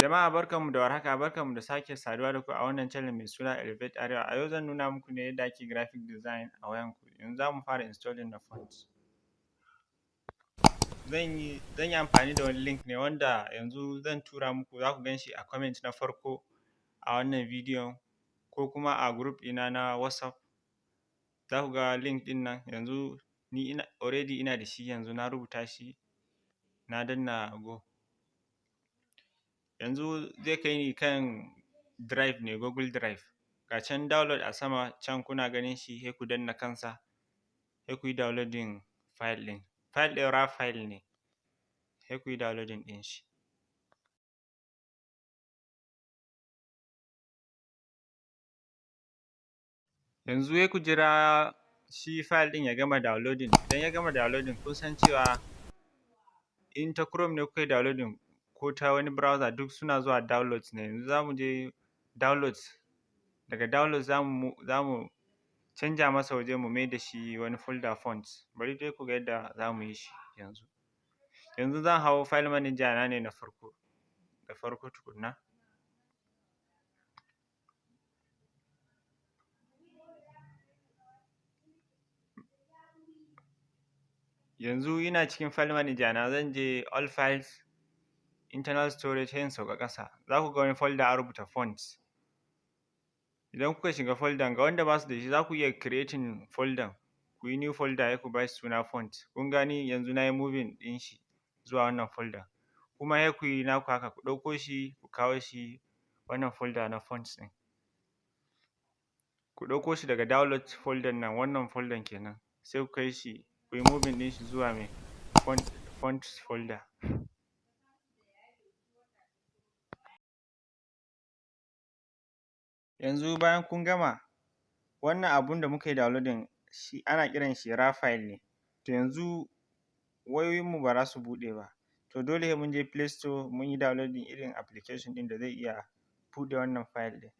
Jama'a barkanmu da warhaka, barkanmu da sake saduwa da ku a wannan channel mai suna Arewa. A yau zan nuna muku ne yadda ake graphic design a wayanku. Yanzu za mu fara installing na font. Zan yi amfani da wani link ne wanda yanzu zan tura muku, za ku gan shi a comment na farko a wannan bidiyon ko kuma a group ɗina na WhatsApp. Za ku ga link ɗin nan, yanzu ni already ina da shi, yanzu na rubuta shi, na danna go. Yanzu zai kai ni kan drive ne, Google Drive. Ga can download a sama can kuna ganin shi, sai ku danna kansa, sai ku yi downloading file ɗin. File ɗin raw file ne, sai ku yi downloading ɗin shi. Yanzu sai ku jira shi file ɗin ya gama downloading. Idan ya gama downloading, kun san cewa in ta Chrome ne kuka yi downloading ko ta wani browser duk suna zuwa downloads ne. Yanzu za mu je downloads. Daga downloads za mu canja masa waje mu mai da shi wani folder fonts. Bari dai ku ga yadda za mu yi shi yanzu. Yanzu zan hau file manager na ne da farko tukunna. Yanzu ina cikin file manager na, zan je all files, internal storage, sai in sauka ƙasa. Za ku ga wani folder an rubuta fonts. Idan kuka shiga folder, ga wanda ba su da shi za ku iya creating folder, ku yi new folder sai ku ba shi suna font. Kun gani yanzu na yi moving ɗin shi zuwa wannan folder. Kuma sai ku yi naku haka, ku ɗauko shi ku kawo shi wannan folder na fonts ɗin. Ku ɗauko shi daga download folder nan, wannan folder kenan, sai ku kai shi, ku yi moving ɗin shi zuwa mai fonts folder. Yanzu bayan kun gama, wannan abun da muka yi downloading shi ana kiran shi raw file ne. To yanzu wayoyinmu ba za su buɗe ba. To dole sai mun je Play Store mun yi downloading irin application ɗin da zai iya buɗe wannan file ɗin.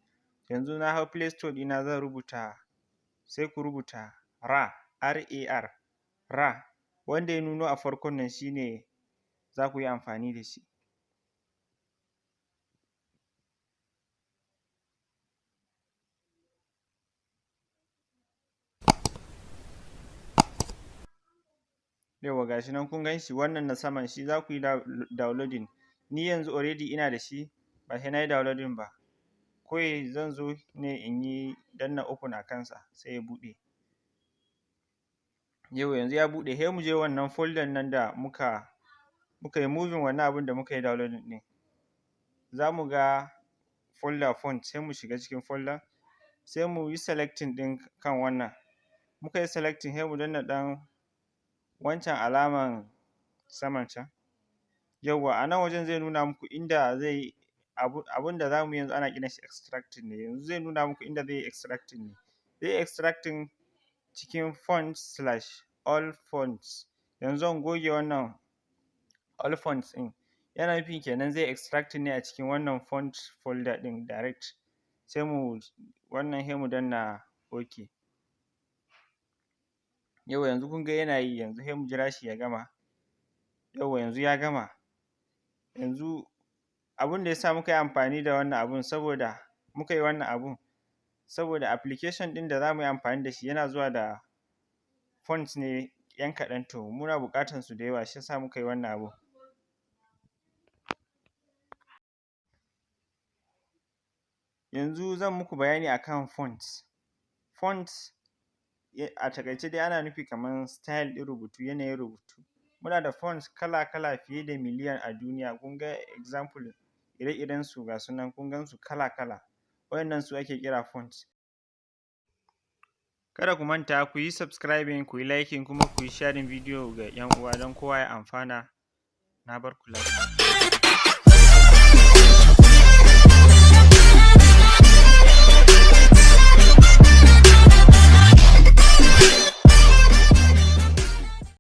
Yanzu na hau Play Store ɗina, zan rubuta, sai ku rubuta raw, RAR, raw. Wanda ya nuno a farkon nan shi ne za ku yi amfani da shi. Yauwa ga shi nan kun gan shi, wannan na saman shi za ku yi downloading. Ni yanzu already ina da shi, ba sai na yi downloading ba. Kawai zan zo ne in yi danna open a kansa sai ya buɗe. Yauwa yanzu ya buɗe, sai mu je wannan folder nan da muka yi moving wannan abun da muka yi downloading ɗin. Za mu ga folder font, sai mu shiga cikin folder, sai mu yi selecting ɗin kan wannan. Muka yi selecting, sai mu danna ɗan wancan alaman saman can. Yauwa a nan wajen zai nuna muku inda zai yi abun da za mu yi yanzu, ana kiran shi extracting ne. Yanzu zai nuna muku inda zai yi extracting ne. Zai yi extracting cikin fonts/all fonts. Yanzu zan goge wannan all fonts ɗin. Yana nufin kenan zai extracting ne a cikin wannan font folder ɗin direct. Sai mu danna OK. Yauwa yanzu kun ga yana yi, yanzu sai mu jira shi ya gama. Yauwa yanzu ya gama. Yanzu abun da ya sa muka yi amfani da wannan abun, muka yi wannan abun, saboda application ɗin da za mu yi amfani da shi yana zuwa da fonts ne 'yan kaɗan, to muna buƙatar su da yawa, shi ya sa muka yi wannan abun. Yanzu zan muku bayani a kan fonts. Fonts a taƙaice dai ana nufi kamar style ɗin rubutu, yanayin rubutu. Muna da fonts kala-kala fiye da miliyan a duniya. Kun ga example ire-irensu ga su nan, kun gan su kala-kala. Waɗannan su ake kira fonts. Kada ku manta ku yi subscribing, ku yi liking, kuma ku yi sharing bidiyo ga 'yan uwa don kowa ya amfana. Na bar ku lafiya.